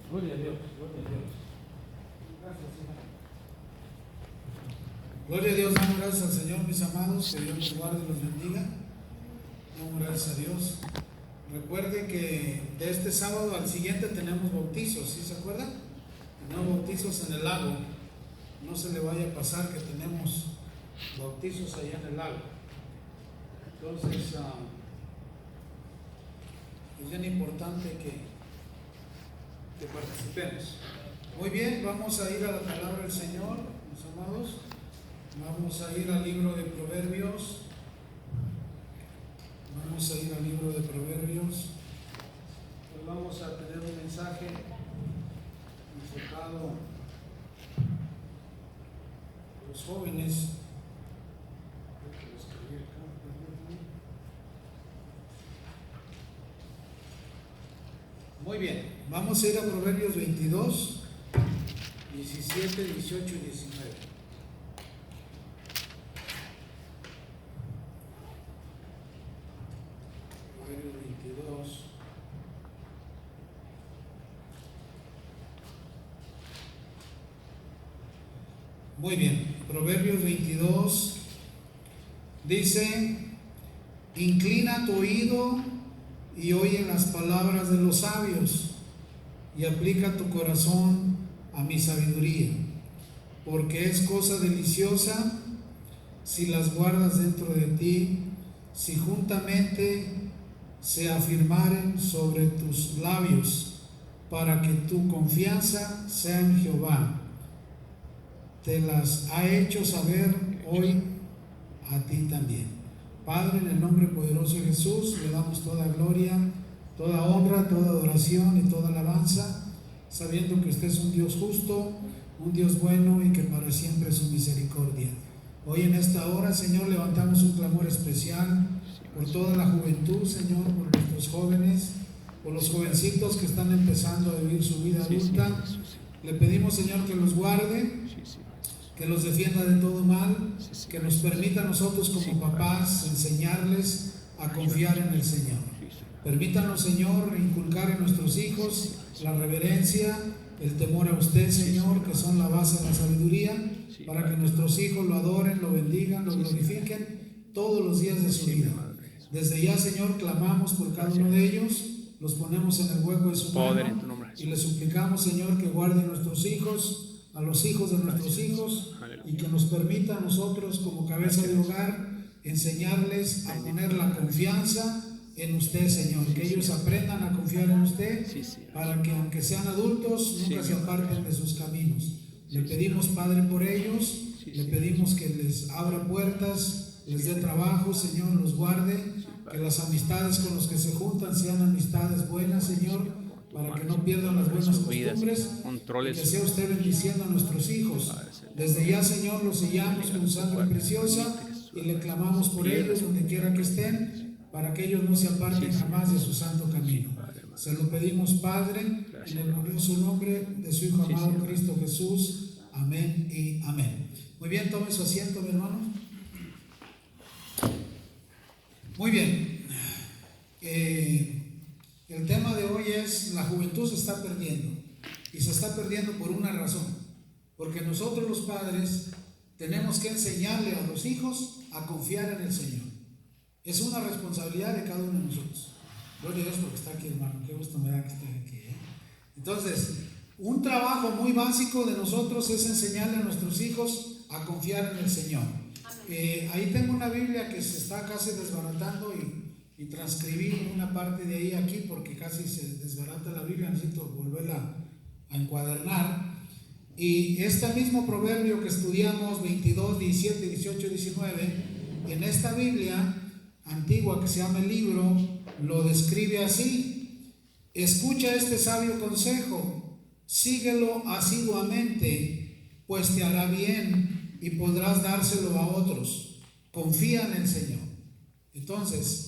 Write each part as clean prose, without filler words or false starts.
Gloria a Dios, gloria a Dios. Gracias, Señor. Gloria a Dios, damos gracias al Señor, mis amados, que Dios los guarde y los bendiga. Damos gracias a Dios. Recuerde que de este sábado al siguiente tenemos bautizos, ¿sí se acuerdan? Tenemos bautizos en el lago. No se le vaya a pasar que tenemos bautizos allá en el lago. Entonces, es bien importante que participemos. Muy bien, vamos a ir a la palabra del Señor, mis amados. Vamos a ir al libro de Proverbios. Vamos a ir al libro de Proverbios. Hoy vamos a tener un mensaje enfocado a los jóvenes. Muy bien, vamos a ir a Proverbios 22, 17, 18 y 19. Proverbios 22. Muy bien, Proverbios 22 dice: inclina tu oído y oye las palabras de los sabios, y aplica tu corazón a mi sabiduría, porque es cosa deliciosa si las guardas dentro de ti, si juntamente se afirmaren sobre tus labios, para que tu confianza sea en Jehová. Te las ha hecho saber hoy a ti también. Padre, en el nombre poderoso de Jesús, le damos toda gloria, toda honra, toda adoración y toda alabanza, sabiendo que usted es un Dios justo, un Dios bueno y que para siempre es su misericordia. Hoy en esta hora, Señor, levantamos un clamor especial por toda la juventud, Señor, por nuestros jóvenes, por los jovencitos que están empezando a vivir su vida adulta. Le pedimos, Señor, que los guarde, que los defienda de todo mal, que nos permita a nosotros como papás enseñarles a confiar en el Señor. Permítanos, Señor, inculcar en nuestros hijos la reverencia, el temor a usted, Señor, que son la base de la sabiduría, para que nuestros hijos lo adoren, lo bendigan, lo glorifiquen todos los días de su vida. Desde ya, Señor, clamamos por cada uno de ellos, los ponemos en el hueco de su mano y le suplicamos, Señor, que guarde a nuestros hijos, a los hijos de nuestros hijos, y que nos permita a nosotros como cabeza de hogar enseñarles a poner la confianza en usted, Señor, que ellos aprendan a confiar en usted, para que aunque sean adultos nunca se aparten de sus caminos. Le pedimos, Padre, por ellos, le pedimos que les abra puertas, les dé trabajo, Señor, los guarde, que las amistades con los que se juntan sean amistades buenas, Señor, para que no pierdan las buenas costumbres, y que sea usted bendiciendo a nuestros hijos. Desde ya, Señor, los sellamos con sangre preciosa y le clamamos por ellos donde quiera que estén, para que ellos no se aparten jamás de su santo camino. Se lo pedimos, Padre, en el glorioso nombre de su Hijo amado Cristo Jesús. Amén y amén. Muy bien, tome su asiento, mi hermano. Muy bien. El tema de hoy es: la juventud se está perdiendo, y se está perdiendo por una razón, porque nosotros los padres tenemos que enseñarle a los hijos a confiar en el Señor. Es una responsabilidad de cada uno de nosotros. Gloria a Dios porque está aquí, hermano, qué gusto me da que esté aquí, ¿eh? Entonces, un trabajo muy básico de nosotros es enseñarle a nuestros hijos a confiar en el Señor. Ahí tengo una Biblia que se está casi desbaratando, y transcribí una parte de ahí aquí porque casi se desbarata la Biblia, necesito volverla a encuadernar. Y este mismo proverbio que estudiamos, 22, 17, 18, 19, en esta Biblia antigua que se llama el libro, lo describe así: escucha este sabio consejo, síguelo asiduamente, pues te hará bien y podrás dárselo a otros. Confía en el Señor. Entonces,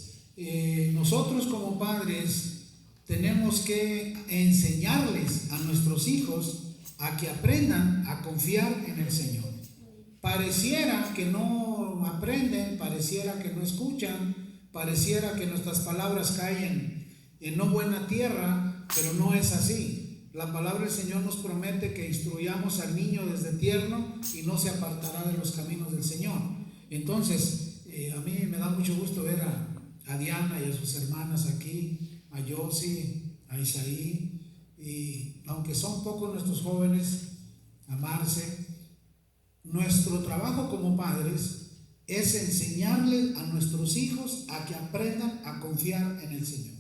nosotros como padres tenemos que enseñarles a nuestros hijos a que aprendan a confiar en el Señor. Pareciera que no aprenden, pareciera que no escuchan, pareciera que nuestras palabras caen en no buena tierra, pero no es así. La palabra del Señor nos promete que instruyamos al niño desde tierno y no se apartará de los caminos del Señor. Entonces, a mí me da mucho gusto ver a Diana y a sus hermanas aquí, a Yossi, a Isaí, y aunque son pocos nuestros jóvenes, a Marce. Nuestro trabajo como padres es enseñarles a nuestros hijos a que aprendan a confiar en el Señor,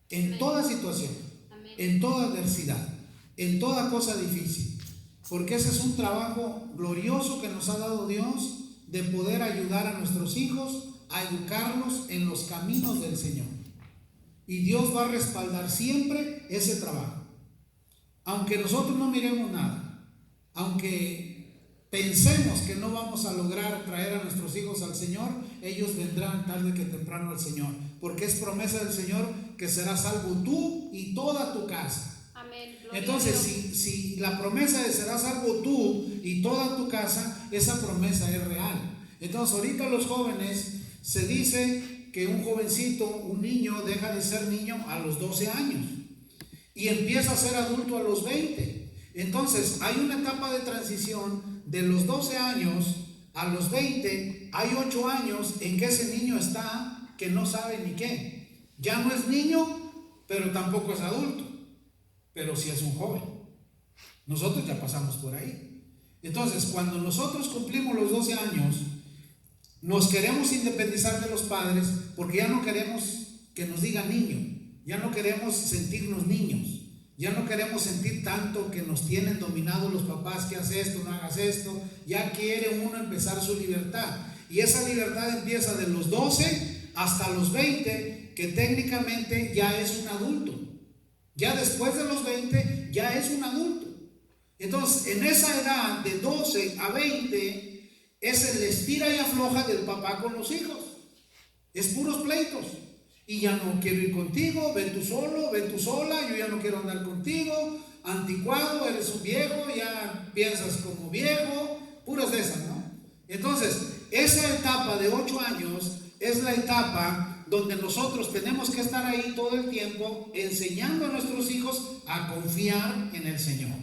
en toda situación, en toda adversidad, en toda cosa difícil, porque ese es un trabajo glorioso que nos ha dado Dios, de poder ayudar a nuestros hijos a educarlos en los caminos del Señor. Y Dios va a respaldar siempre ese trabajo, aunque nosotros no miremos nada, aunque pensemos que no vamos a lograr traer a nuestros hijos al Señor, ellos vendrán tarde que temprano al Señor, porque es promesa del Señor que serás salvo tú y toda tu casa. Amén. Entonces, si la promesa de serás salvo tú y toda tu casa, esa promesa es real. Entonces, ahorita los jóvenes, se dice que un jovencito, un niño, deja de ser niño a los 12 años y empieza a ser adulto a los 20. Entonces, hay una etapa de transición de los 12 años a los 20. Hay 8 años en que ese niño está que no sabe ni qué. Ya no es niño, pero tampoco es adulto, pero sí es un joven. Nosotros ya pasamos por ahí. Entonces, cuando nosotros cumplimos los 12 años, nos queremos independizar de los padres, porque ya no queremos que nos digan niño, ya no queremos sentirnos niños. Ya no queremos sentir tanto que nos tienen dominados los papás, que hagas esto, no hagas esto. Ya quiere uno empezar su libertad. Y esa libertad empieza de los 12 hasta los 20, que técnicamente ya es un adulto. Ya después de los 20 ya es un adulto. Entonces, en esa edad de 12 a 20 es el estira y afloja del papá con los hijos. Es puros pleitos. Y ya no quiero ir contigo, ven tú solo, ven tú sola, yo ya no quiero andar contigo, anticuado, eres un viejo, ya piensas como viejo, puras de esas, ¿no? Entonces, esa etapa de 8 años es la etapa donde nosotros tenemos que estar ahí todo el tiempo enseñando a nuestros hijos a confiar en el Señor.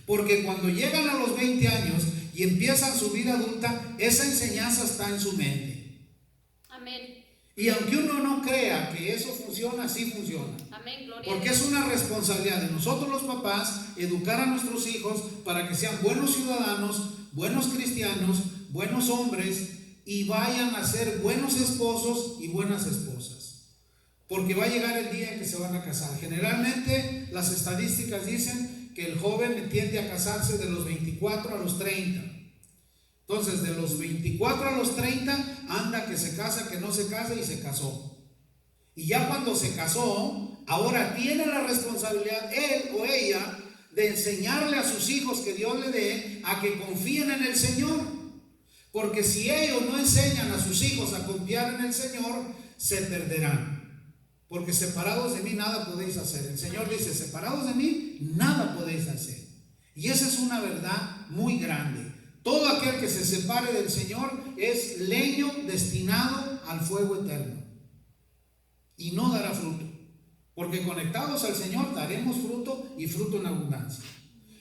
Porque cuando llegan a los 20 años y empiezan su vida adulta, esa enseñanza está en su mente. Amén. Y aunque uno no crea que eso funciona, sí funciona. Amén, gloria Porque a Dios. es una responsabilidad de nosotros los papás educar a nuestros hijos para que sean buenos ciudadanos, buenos cristianos, buenos hombres y vayan a ser buenos esposos y buenas esposas. Porque va a llegar el día en que se van a casar. Generalmente las estadísticas dicen que el joven tiende a casarse de los 24 a los 30. Entonces, de los 24 a los 30, anda que se casa, que no se casa, y se casó. Y ya cuando se casó, ahora tiene la responsabilidad, él o ella, de enseñarle a sus hijos que Dios le dé a que confíen en el Señor. Porque si ellos no enseñan a sus hijos a confiar en el Señor, se perderán. Porque separados de mí nada podéis hacer. El Señor dice, separados de mí nada podéis hacer. Y esa es una verdad muy grande. Todo aquel que se separe del Señor es leño destinado al fuego eterno y no dará fruto, porque conectados al Señor daremos fruto y fruto en abundancia.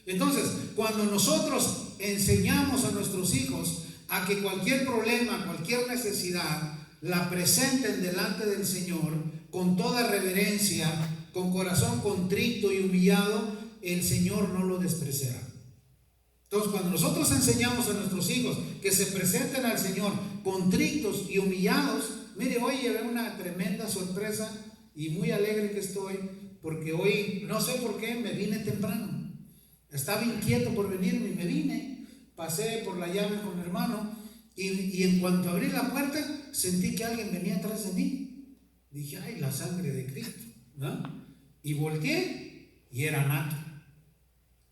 Entonces, cuando nosotros enseñamos a nuestros hijos a que cualquier problema, cualquier necesidad, la presenten delante del Señor con toda reverencia, con corazón contrito y humillado, el Señor no lo despreciará. Entonces, cuando nosotros enseñamos a nuestros hijos que se presenten al Señor contritos y humillados, mire, hoy llevé una tremenda sorpresa y muy alegre que estoy, porque hoy, no sé por qué, me vine temprano. Estaba inquieto por venirme y me vine. Pasé por la llave con mi hermano y en cuanto abrí la puerta, sentí que alguien venía atrás de mí. Dije, ay, la sangre de Cristo, ¿no? Y volteé y era Nato.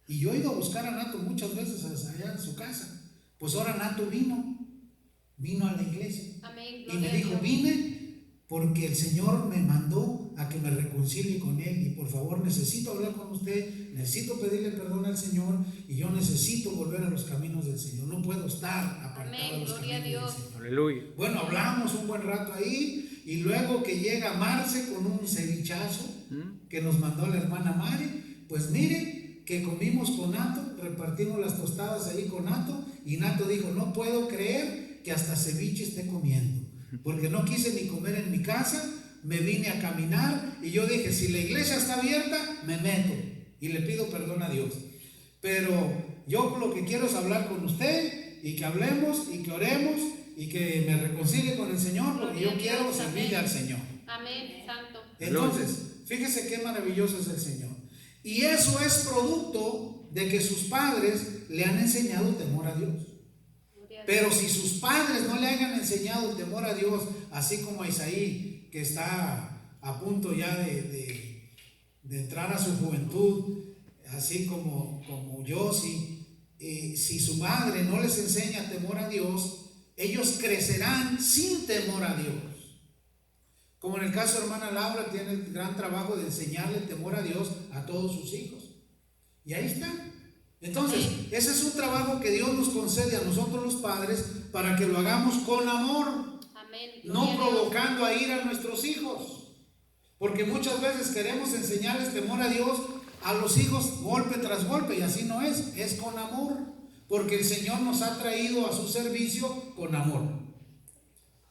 Y yo he ido a buscar a Nato muchas veces allá en su casa. Pues ahora Nato vino a la iglesia. Amén, Y me dijo, vine porque el Señor me mandó a que me reconcilie con Él. Y por favor, necesito hablar con usted, necesito pedirle perdón al Señor y yo necesito volver a los caminos del Señor. No puedo estar apartado de los caminos del Señor. Aleluya. Bueno, hablamos un buen rato ahí y luego que llega Marce con un cevichazo que nos mandó la hermana Mari. pues mire que comimos con Nato, repartimos las tostadas ahí con Nato, y Nato dijo, no puedo creer que hasta ceviche esté comiendo, porque no quise ni comer en mi casa, me vine a caminar, y yo dije, si la iglesia está abierta, me meto, y le pido perdón a Dios. Pero yo lo que quiero es hablar con usted, y que hablemos, y que oremos, y que me reconcilie con el Señor, porque yo quiero servirle al Señor. Amén, santo. Entonces, fíjese qué maravilloso es el Señor. Y eso es producto de que sus padres le han enseñado temor a Dios. Pero si sus padres no le hayan enseñado temor a Dios, así como a Isaí, que está a punto ya de entrar a su juventud, así como Yossi, si su madre no les enseña temor a Dios, ellos crecerán sin temor a Dios. Como en el caso de hermana Laura, tiene el gran trabajo de enseñarle temor a Dios a todos sus hijos. Y ahí está. Entonces, ese es un trabajo que Dios nos concede a nosotros los padres para que lo hagamos con amor. Amén. No provocando a ir a nuestros hijos. Porque muchas veces queremos enseñarles temor a Dios a los hijos golpe tras golpe, y así no es. Es con amor. Porque el Señor nos ha traído a su servicio con amor.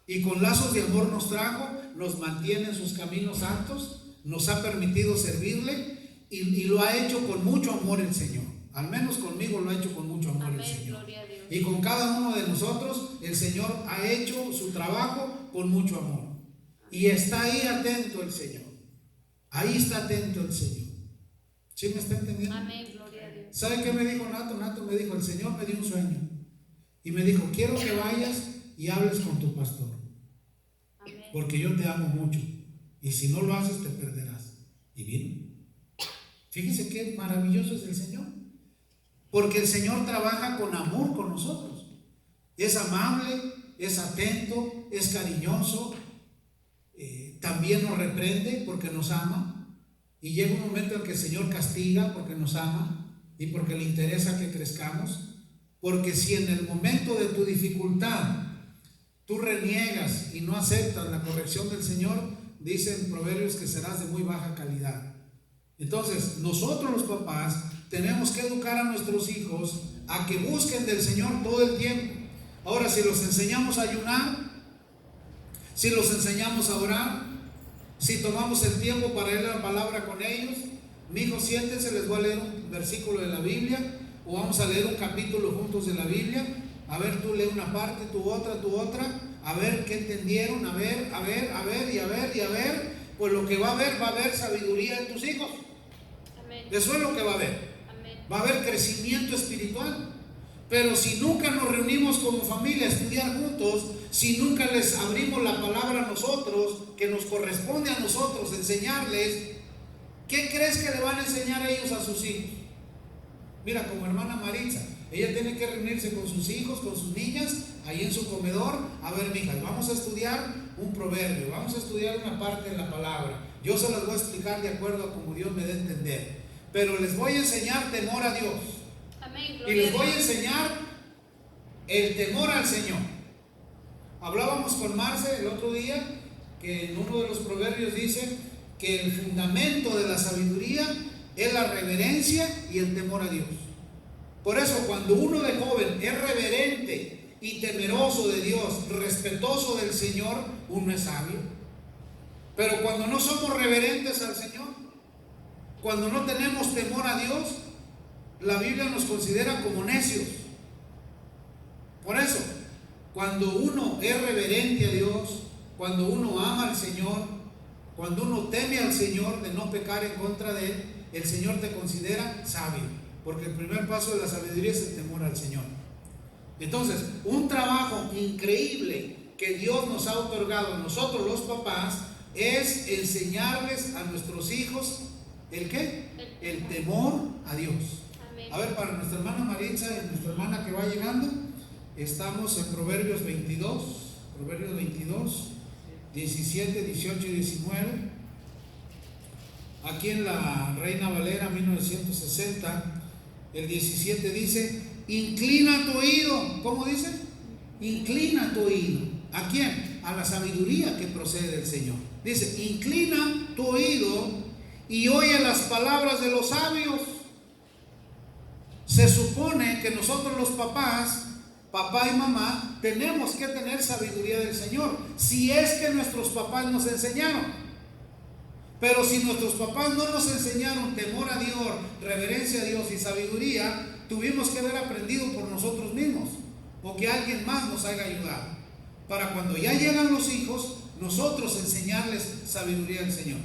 Y con lazos de amor nos trajo, nos mantiene en sus caminos santos, nos ha permitido servirle y lo ha hecho con mucho amor el Señor. Al menos conmigo lo ha hecho con mucho amor. Amén, el Señor. Gloria a Dios. Y con cada uno de nosotros el Señor ha hecho su trabajo con mucho amor. Y está ahí atento el Señor. Ahí está atento el Señor. ¿Sí me está entendiendo? Amén, gloria a Dios. ¿Sabe qué me dijo Nato? Nato me dijo, el Señor me dio un sueño. Y me dijo, quiero que vayas y hables con tu pastor. Amén. Porque yo te amo mucho. Y si no lo haces, te perderás. Y bien. Fíjense qué maravilloso es el Señor. Porque el Señor trabaja con amor con nosotros. Es amable, es atento, es cariñoso. También nos reprende porque nos ama. Y llega un momento en que el Señor castiga porque nos ama y porque le interesa que crezcamos. Porque si en el momento de tu dificultad tú reniegas y no aceptas la corrección del Señor, dicen Proverbios que serás de muy baja calidad. Entonces, nosotros los papás tenemos que educar a nuestros hijos a que busquen del Señor todo el tiempo. Ahora, si los enseñamos a ayunar, si los enseñamos a orar, si tomamos el tiempo para leer la palabra con ellos, mi hijo, siéntense, les voy a leer un versículo de la Biblia, o vamos a leer un capítulo juntos de la Biblia. A ver, tú lee una parte, tú otra, a ver qué entendieron, a ver, pues lo que va a haber sabiduría en tus hijos. Amén. Eso es lo que va a haber. Amén. Va a haber crecimiento espiritual. Pero si nunca nos reunimos como familia a estudiar juntos, si nunca les abrimos la palabra a nosotros, que nos corresponde a nosotros enseñarles, ¿qué crees que le van a enseñar a ellos a sus hijos? Mira, como hermana Maritza, ella tiene que reunirse con sus hijos, con sus niñas, ahí en su comedor. A ver, mijas, vamos a estudiar un proverbio, vamos a estudiar una parte de la palabra. Yo se las voy a explicar de acuerdo a como Dios me dé a entender. Pero les voy a enseñar temor a Dios. Amén, Y les voy a enseñar el temor al Señor. Hablábamos con Marce el otro día que en uno de los proverbios dice que el fundamento de la sabiduría es la reverencia y el temor a Dios. Por eso, cuando uno de joven es reverente y temeroso de Dios, respetuoso del Señor, uno es sabio. Pero cuando no somos reverentes al Señor, cuando no tenemos temor a Dios, la Biblia nos considera como necios. Por eso, cuando uno es reverente a Dios, cuando uno ama al Señor, cuando uno teme al Señor de no pecar en contra de Él, el Señor te considera sabio, porque el primer paso de la sabiduría es el temor al Señor. Entonces, un trabajo increíble que Dios nos ha otorgado a nosotros los papás es enseñarles a nuestros hijos ¿el qué? El temor a Dios. Amén. A ver, para nuestra hermana Maritza y nuestra hermana que va llegando, estamos en Proverbios 22, 17, 18 y 19. Aquí en la Reina Valera 1960, el 17 dice: inclina tu oído. ¿Cómo dice? Inclina tu oído. ¿A quién? A la sabiduría que procede del Señor. Dice: inclina tu oído y oye las palabras de los sabios. Se supone que nosotros los papás, papá y mamá, tenemos que tener sabiduría del Señor, si es que nuestros papás nos enseñaron. Pero si nuestros papás no nos enseñaron temor a Dios, reverencia a Dios y sabiduría, tuvimos que haber aprendido por nosotros mismos, o que alguien más nos haya ayudado, para cuando ya llegan los hijos, nosotros enseñarles sabiduría del Señor.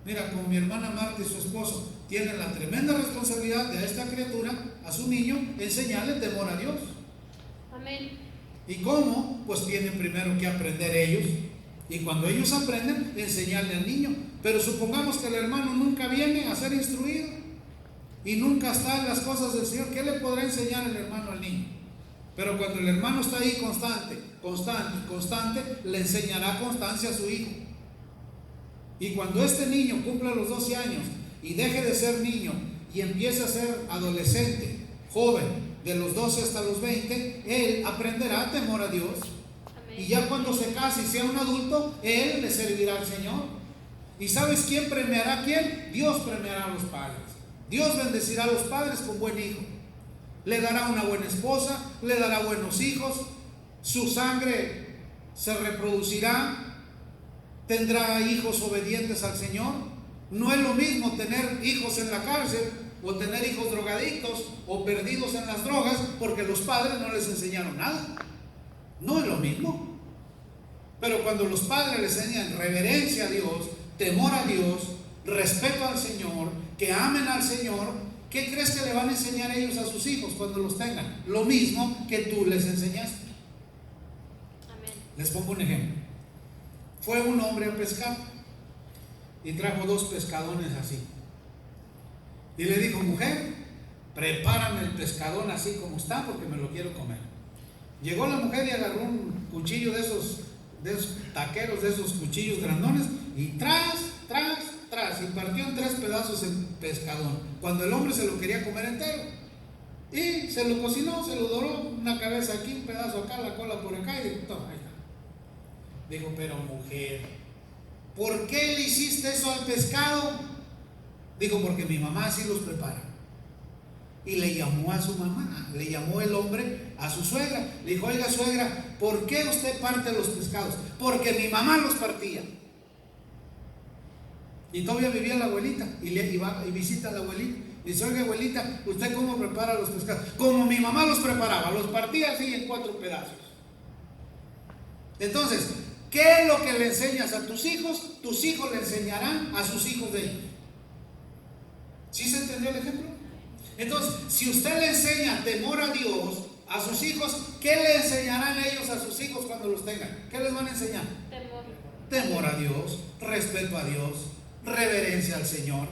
Mira, como mi hermana Marta y su esposo tienen la tremenda responsabilidad de a esta criatura, a su niño, enseñarle temor a Dios. Amén. ¿Y cómo? Pues tienen primero que aprender ellos, y cuando ellos aprenden, enseñarle al niño. Pero supongamos que el hermano nunca viene a ser instruido y nunca está en las cosas del Señor, ¿qué le podrá enseñar el hermano al niño? Pero cuando el hermano está ahí constante, le enseñará constancia a su hijo. Y cuando este niño cumpla los 12 años y deje de ser niño y empiece a ser adolescente, joven, de los 12 hasta los 20, él aprenderá temor a Dios. Amén. Y ya cuando se case y sea un adulto, él le servirá al Señor. ¿Y sabes quién premiará a quién? Dios premiará a los padres. Dios bendecirá a los padres con buen hijo. Le dará una buena esposa, le dará buenos hijos, su sangre se reproducirá, tendrá hijos obedientes al Señor. No es lo mismo tener hijos en la cárcel o tener hijos drogadictos o perdidos en las drogas porque los padres no les enseñaron nada. No es lo mismo. Pero cuando los padres les enseñan reverencia a Dios, temor a Dios, respeto al Señor, que amen al Señor, ¿qué crees que le van a enseñar ellos a sus hijos cuando los tengan? Lo mismo que tú les enseñaste. Amén. Les pongo un ejemplo. Fue un hombre a pescar y trajo 2 pescadones así. Y le dijo: mujer, prepárame el pescadón así como está porque me lo quiero comer. Llegó la mujer y agarró un cuchillo de esos taqueros, de esos cuchillos grandones, y tras, y partió en 3 pedazos el pescadón, cuando el hombre se lo quería comer entero. Y se lo cocinó, se lo doró, una cabeza aquí, un pedazo acá, la cola por acá, y dijo: toma, ahí está. Dijo: pero mujer, ¿por qué le hiciste eso al pescado? Dijo: porque mi mamá así los prepara. Y le llamó a su mamá, le llamó el hombre a su suegra. Le dijo: oiga, suegra, ¿por qué usted parte los pescados? Porque mi mamá los partía. Y todavía vivía la abuelita, y va y visita a la abuelita. Dice: oiga, abuelita, ¿usted cómo prepara los pescados? Como mi mamá los preparaba, los partía así en 4 pedazos. Entonces, ¿qué es lo que le enseñas a tus hijos? Tus hijos le enseñarán a sus hijos de ellos. ¿Sí se entendió el ejemplo? Entonces, si usted le enseña temor a Dios a sus hijos, ¿qué le enseñarán ellos a sus hijos cuando los tengan? ¿Qué les van a enseñar? Temor. Temor a Dios, respeto a Dios, reverencia al Señor.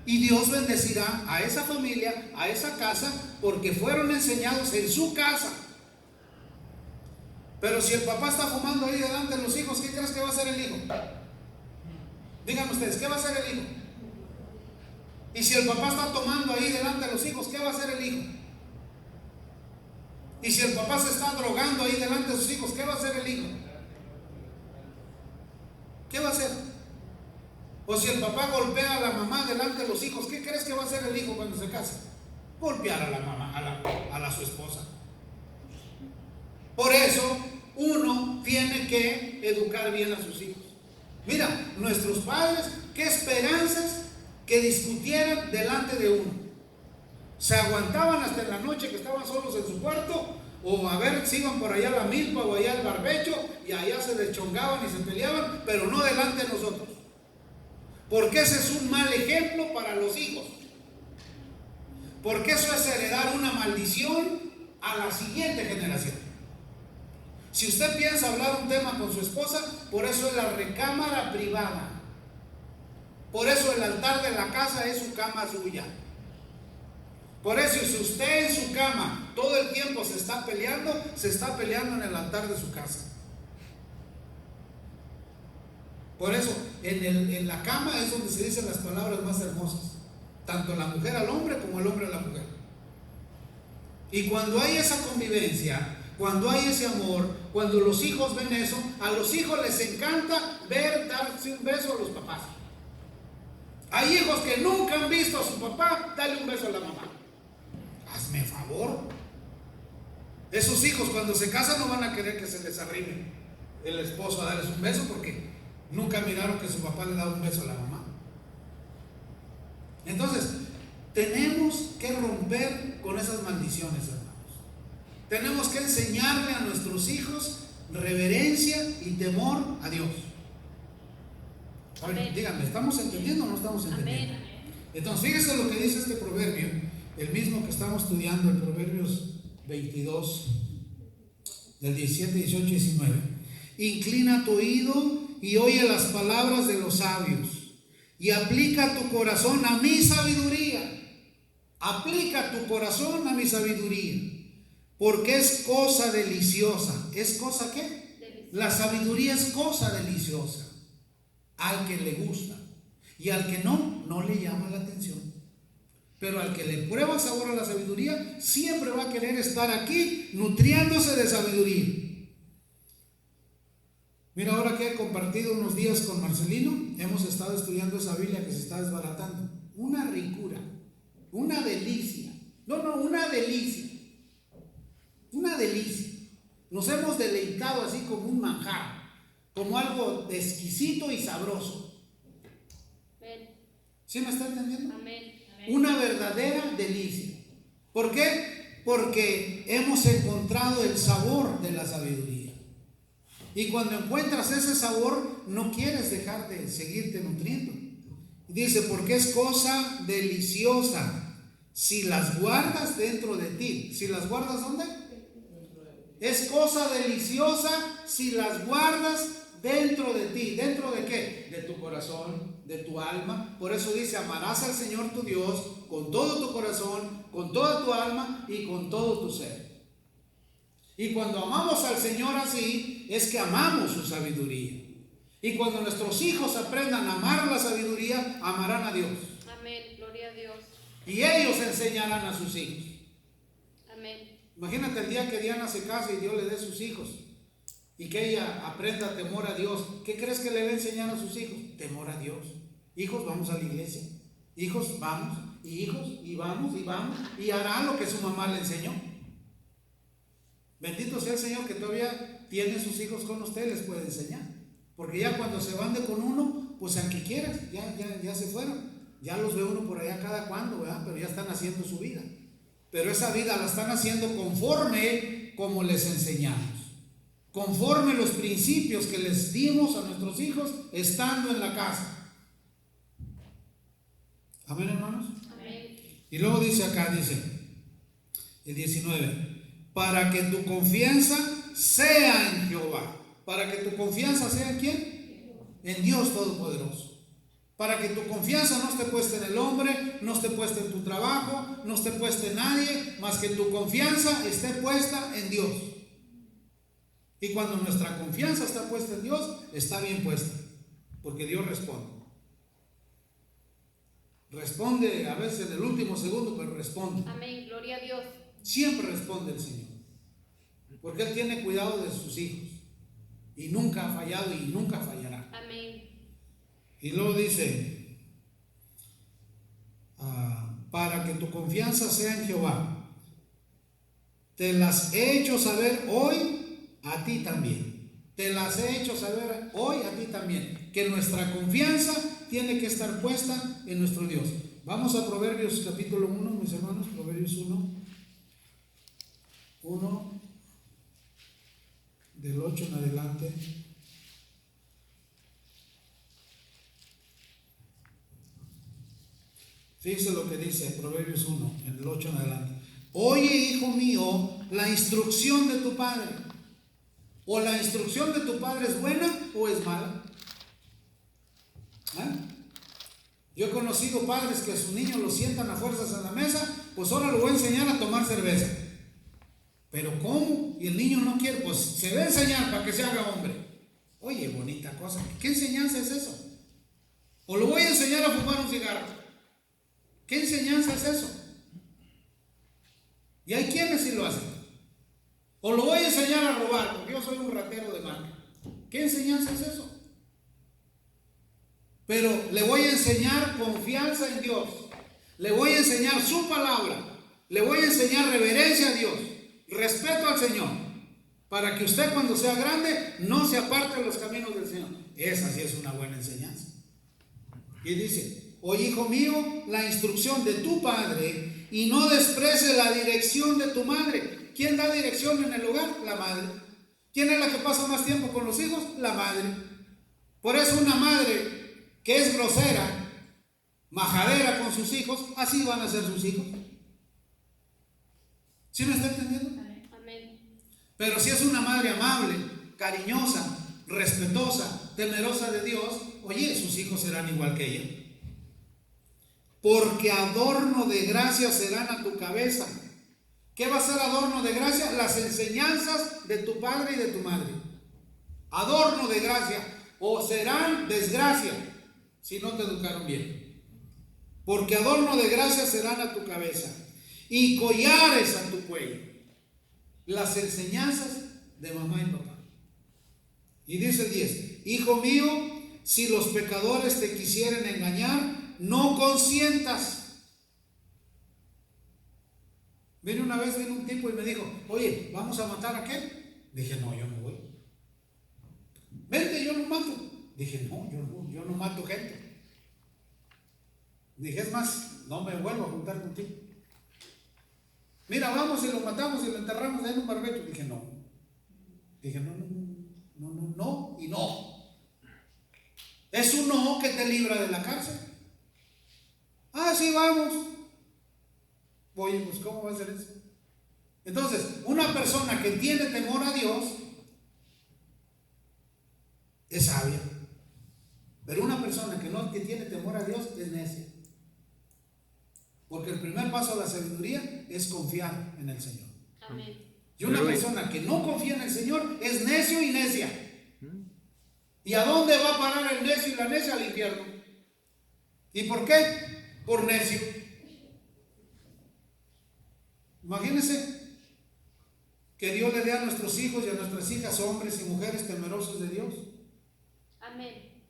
Y Dios bendecirá a esa familia, a esa casa, porque fueron enseñados en su casa. Pero si el papá está fumando ahí delante de los hijos, ¿qué crees que va a hacer el hijo? Díganme ustedes, ¿qué va a hacer el hijo? Y si el papá está tomando ahí delante de los hijos, ¿qué va a hacer el hijo? Y si el papá se está drogando ahí delante de sus hijos, ¿qué va a hacer el hijo? ¿Qué va a hacer? O si el papá golpea a la mamá delante de los hijos, ¿qué crees que va a hacer el hijo cuando se case? Golpear a la mamá, a su esposa. Por eso uno tiene que educar bien a sus hijos. Mira, nuestros padres, qué esperanzas que discutieran delante de uno. Se aguantaban hasta en la noche que estaban solos en su cuarto, o a ver si iban por allá a la milpa o allá al barbecho, y allá se deschongaban y se peleaban, pero no delante de nosotros. Porque ese es un mal ejemplo para los hijos. Porque eso es heredar una maldición a la siguiente generación. Si usted piensa hablar un tema con su esposa, por eso es la recámara privada. Por eso el altar de la casa es su cama suya. Por eso si usted en su cama todo el tiempo se está peleando en el altar de su casa. Por eso en la cama es donde se dicen las palabras más hermosas, tanto la mujer al hombre como el hombre a la mujer. Y cuando hay esa convivencia, cuando hay ese amor, cuando los hijos ven eso, a los hijos les encanta ver darse un beso a los papás. Hay hijos que nunca han visto a su papá, dale un beso a la mamá. Hazme favor. Esos hijos cuando se casan no van a querer que se les arrime el esposo a darles un beso porque nunca miraron que su papá le daba un beso a la mamá. Entonces, tenemos que romper con esas maldiciones, hermanos. Tenemos que enseñarle a nuestros hijos reverencia y temor a Dios. A ver, díganme, ¿estamos entendiendo o no estamos entendiendo? Amén. Entonces, fíjese lo que dice este proverbio, el mismo que estamos estudiando, el Proverbios 22, del 17, 18 y 19. Inclina tu oído y oye las palabras de los sabios, y aplica tu corazón a mi sabiduría. Aplica tu corazón a mi sabiduría, porque es cosa deliciosa. ¿Es cosa qué? La sabiduría es cosa deliciosa al que le gusta, y al que no, no le llama la atención. Pero al que le prueba sabor a la sabiduría, siempre va a querer estar aquí nutriéndose de sabiduría. Mira, ahora que he compartido unos días con Marcelino, hemos estado estudiando esa Biblia que se está desbaratando. Una ricura, una delicia. Una delicia. Una delicia. Nos hemos deleitado así como un manjar, como algo exquisito y sabroso. Amén. ¿Sí me está entendiendo? Amén. Una verdadera delicia. ¿Por qué? Porque hemos encontrado el sabor de la sabiduría. Y cuando encuentras ese sabor, no quieres dejar de seguirte nutriendo. Dice, porque es cosa deliciosa si las guardas dentro de ti. ¿Si las guardas dónde? Es cosa deliciosa si las guardas dentro de ti. ¿Dentro de qué? De tu corazón, de tu alma. Por eso dice, amarás al Señor tu Dios con todo tu corazón, con toda tu alma y con todo tu ser. Y cuando amamos al Señor así, es que amamos su sabiduría. Y cuando nuestros hijos aprendan a amar la sabiduría, amarán a Dios. Amén. Gloria a Dios. Y ellos enseñarán a sus hijos. Amén. Imagínate el día que Diana se case y Dios le dé sus hijos y que ella aprenda temor a Dios. ¿Qué crees que le va a enseñar a sus hijos? Temor a Dios. Hijos, vamos a la iglesia. Hijos, vamos. Y hijos, y vamos, y vamos. Y hará lo que su mamá le enseñó. Bendito sea el Señor que todavía tiene sus hijos con usted, les puede enseñar. Porque ya cuando se van de con uno, pues aunque quieras, ya se fueron. Ya los ve uno por allá cada cuando, ¿verdad? Pero ya están haciendo su vida. Pero esa vida la están haciendo conforme como les enseñamos. Conforme los principios que les dimos a nuestros hijos estando en la casa. Amén, hermanos. Amén. Y luego dice acá, dice el 19, para que tu confianza sea en Jehová. Para que tu confianza sea en ¿quién? En Dios Todopoderoso. Para que tu confianza no esté puesta en el hombre, no esté puesta en tu trabajo, no esté puesta en nadie, más que tu confianza esté puesta en Dios. Y cuando nuestra confianza está puesta en Dios, está bien puesta, porque Dios responde. Responde a veces en el último segundo, pero responde. Amén. Gloria a Dios. Siempre responde el Señor, porque Él tiene cuidado de sus hijos y nunca ha fallado y nunca fallará. Amén. Y luego dice, para que tu confianza sea en Jehová, te las he hecho saber hoy a ti también. Te las he hecho saber hoy a ti también, que nuestra confianza tiene que estar puesta en nuestro Dios. Vamos a Proverbios capítulo 1, mis hermanos, Proverbios 1, del 8 en adelante. Fíjese lo que dice Proverbios 1, en el 8 en adelante. Oye, hijo mío, la instrucción de tu padre. ¿O la instrucción de tu padre es buena o es mala? Yo he conocido padres que a sus niños los sientan a fuerzas en la mesa, pues ahora lo voy a enseñar a tomar cerveza. ¿Pero cómo? Y el niño no quiere, pues se va a enseñar para que se haga hombre. Oye, bonita cosa. ¿Qué enseñanza es eso? ¿O lo voy a enseñar a fumar un cigarro? ¿Qué enseñanza es eso? Y hay quienes sí lo hacen. O lo voy a enseñar a robar, porque yo soy un ratero de marca. ¿Qué enseñanza es eso? Pero le voy a enseñar confianza en Dios. Le voy a enseñar su palabra. Le voy a enseñar reverencia a Dios, respeto al Señor, para que usted cuando sea grande no se aparte de los caminos del Señor. Esa sí es una buena enseñanza. Y dice: oye, hijo mío, la instrucción de tu padre y no desprecies la dirección de tu madre. ¿Quién da dirección en el hogar? La madre. ¿Quién es la que pasa más tiempo con los hijos? La madre. Por eso una madre que es grosera, majadera con sus hijos, así van a ser sus hijos. ¿Sí me está entendiendo? Amén. Pero si es una madre amable, cariñosa, respetuosa, temerosa de Dios, oye, sus hijos serán igual que ella. Porque adorno de gracia serán a tu cabeza. ¿Qué va a ser adorno de gracia? Las enseñanzas de tu padre y de tu madre. Adorno de gracia. O serán desgracia si no te educaron bien. Porque adorno de gracia serán a tu cabeza y collares a tu cuello. Las enseñanzas de mamá y papá. Y dice el 10: hijo mío, si los pecadores te quisieren engañar, no consientas. Una vez vino un tipo y me dijo: oye, ¿vamos a matar a aquel? Dije: no, yo no voy. Vente, yo lo mato. Dije: no, yo no mato gente. Dije: es más, no me vuelvo a juntar contigo. Mira, vamos y lo matamos y lo enterramos en un barbecho. Dije: no. Dije: no y no. Es un no que te libra de la cárcel. Ah, sí, vamos. Oye, pues ¿cómo va a ser eso? Entonces, una persona que tiene temor a Dios es sabia. Pero una persona que tiene temor a Dios es necia. Porque el primer paso a la sabiduría es confiar en el Señor. Amén. Y una persona que no confía en el Señor es necio y necia. ¿Y a dónde va a parar el necio y la necia? Al infierno. ¿Y por qué? Por necio. Imagínense que Dios le dé a nuestros hijos y a nuestras hijas hombres y mujeres temerosos de Dios. Amén.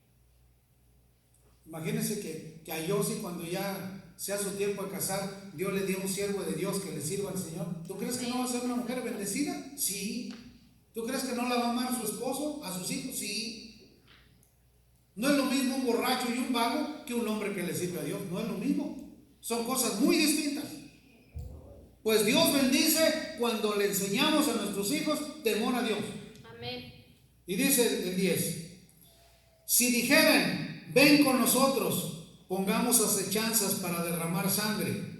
Imagínense que a Yossi, cuando ya sea su tiempo de casar, Dios le dio un siervo de Dios que le sirva al Señor. ¿Tú crees que no va a ser una mujer bendecida? Sí. ¿Tú crees que no la va a amar a su esposo, a sus hijos? Sí. No es lo mismo un borracho y un vago que un hombre que le sirve a Dios. No es lo mismo. Son cosas muy distintas. Pues Dios bendice cuando le enseñamos a nuestros hijos temor a Dios. Amén. Y dice el 10: si dijeran, ven con nosotros, pongamos acechanzas para derramar sangre,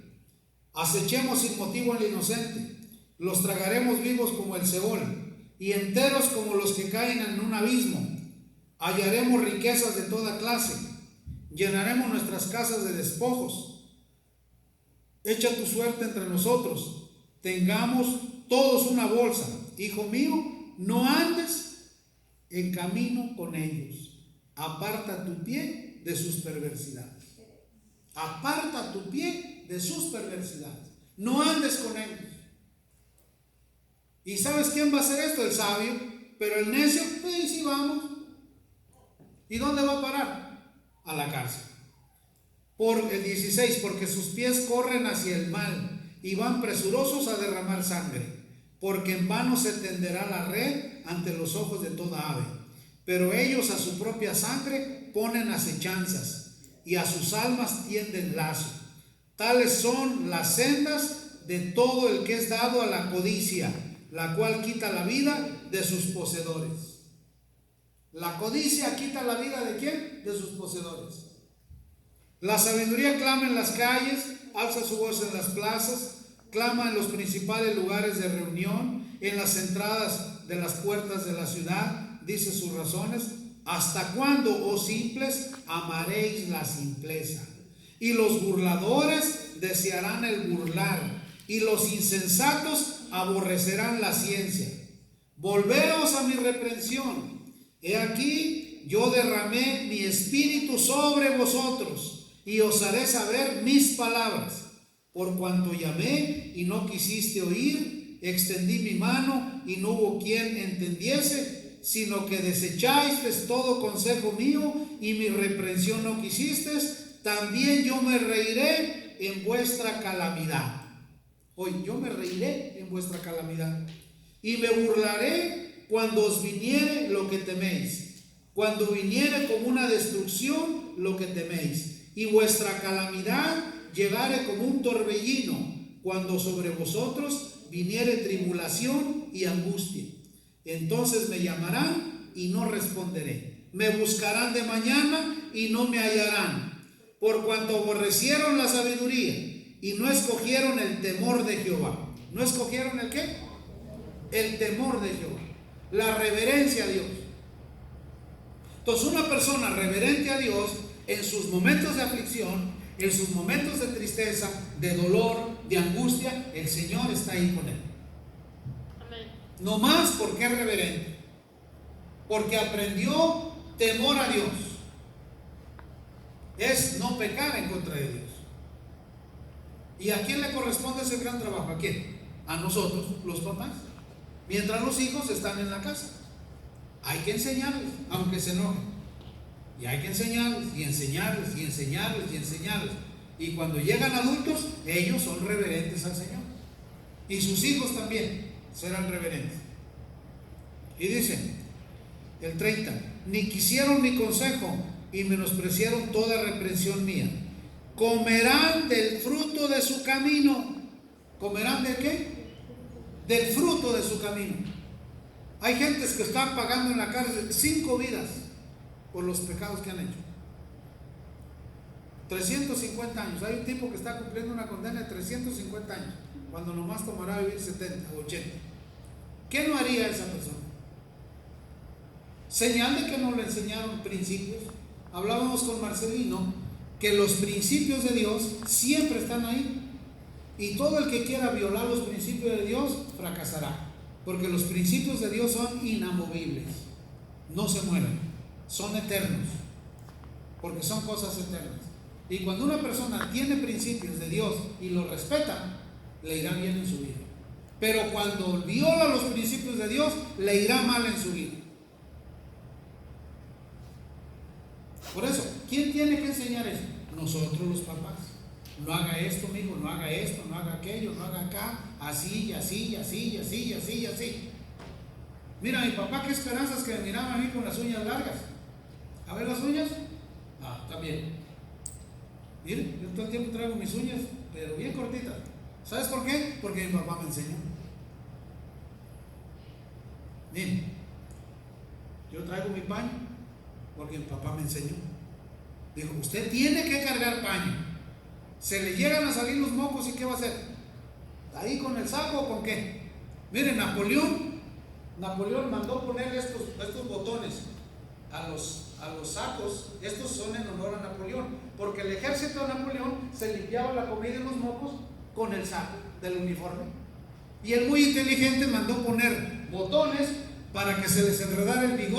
acechemos sin motivo al inocente, los tragaremos vivos como el Seol y enteros como los que caen en un abismo, hallaremos riquezas de toda clase, llenaremos nuestras casas de despojos. Echa tu suerte entre nosotros, tengamos todos una bolsa. Hijo mío, no andes en camino con ellos. Aparta tu pie de sus perversidades. Aparta tu pie de sus perversidades. No andes con ellos. ¿Y sabes quién va a hacer esto? El sabio. Pero el necio, pues sí, vamos. ¿Y dónde va a parar? A la cárcel. Por el 16, porque sus pies corren hacia el mal y van presurosos a derramar sangre, porque en vano se tenderá la red ante los ojos de toda ave, pero ellos a su propia sangre ponen acechanzas y a sus almas tienden lazo. Tales son las sendas de todo el que es dado a la codicia, la cual quita la vida de sus poseedores. La codicia quita la vida ¿de quién? De sus poseedores. La sabiduría clama en las calles, alza su voz en las plazas, clama en los principales lugares de reunión, en las entradas de las puertas de la ciudad, dice sus razones. ¿Hasta cuándo, oh simples, amaréis la simpleza? Y los burladores desearán el burlar, y los insensatos aborrecerán la ciencia. Volveos a mi reprensión. He aquí, yo derramé mi espíritu sobre vosotros, y os haré saber mis palabras. Por cuanto llamé y no quisiste oír, extendí mi mano y no hubo quien entendiese, sino que desecháis todo consejo mío y mi reprensión no quisisteis, también yo me reiré en vuestra calamidad. Hoy yo me reiré en vuestra calamidad y me burlaré cuando os viniere lo que teméis, cuando viniere como una destrucción lo que teméis, y vuestra calamidad llegare como un torbellino, cuando sobre vosotros viniere tribulación y angustia. Entonces me llamarán y no responderé, me buscarán de mañana y no me hallarán, por cuanto aborrecieron la sabiduría y no escogieron el temor de Jehová. ¿No escogieron el qué? El temor de Jehová, la reverencia a Dios. Entonces, una persona reverente a Dios en sus momentos de aflicción, en sus momentos de tristeza, de dolor, de angustia, el Señor está ahí con él. Amén. No más porque es reverente, porque aprendió temor a Dios. Es no pecar en contra de Dios. ¿Y a quién le corresponde ese gran trabajo? ¿A quién? A nosotros, los papás. Mientras los hijos están en la casa, hay que enseñarles, aunque se enojen. Y hay que enseñarles, y enseñarles, y enseñarles, y enseñarles. Y cuando llegan adultos, ellos son reverentes al Señor. Y sus hijos también serán reverentes. Y dice el 30, ni quisieron mi consejo y menospreciaron toda reprensión mía. Comerán del fruto de su camino. ¿Comerán de qué? Del fruto de su camino. Hay gentes que están pagando en la cárcel 5 vidas por los pecados que han hecho. 350 años. Hay un tipo que está cumpliendo una condena de 350 años, cuando nomás tomará vivir 70 o 80. ¿Qué no haría esa persona? Señal de que no le enseñaron principios. Hablábamos con Marcelino que los principios de Dios siempre están ahí, y todo el que quiera violar los principios de Dios fracasará, porque los principios de Dios son inamovibles, no se mueven, son eternos, porque son cosas eternas. Y cuando una persona tiene principios de Dios y los respeta, le irá bien en su vida. Pero cuando viola los principios de Dios, le irá mal en su vida. Por eso, ¿quién tiene que enseñar eso? Nosotros, los papás. No haga esto, mijo, no haga esto, no haga aquello, no haga acá, así, y así, y así, y así, y así, y así. Mira, mi papá, qué esperanzas que me miraba a mí con las uñas largas. A ver las uñas. Ah, está bien. Mire, yo todo el tiempo traigo mis uñas, pero bien cortitas. ¿Sabes por qué? Porque mi papá me enseñó. Mire, yo traigo mi paño porque mi papá me enseñó. Dijo, usted tiene que cargar paño. Se le llegan a salir los mocos, ¿y qué va a hacer? ¿Ahí con el saco o con qué? Miren, Napoleón mandó poner estos botones a los sacos. Estos son en honor a Napoleón, porque el ejército de Napoleón se limpiaba la comida y los mocos con el saco del uniforme. Y él, muy inteligente, mandó poner botones para que se les enredara el bigote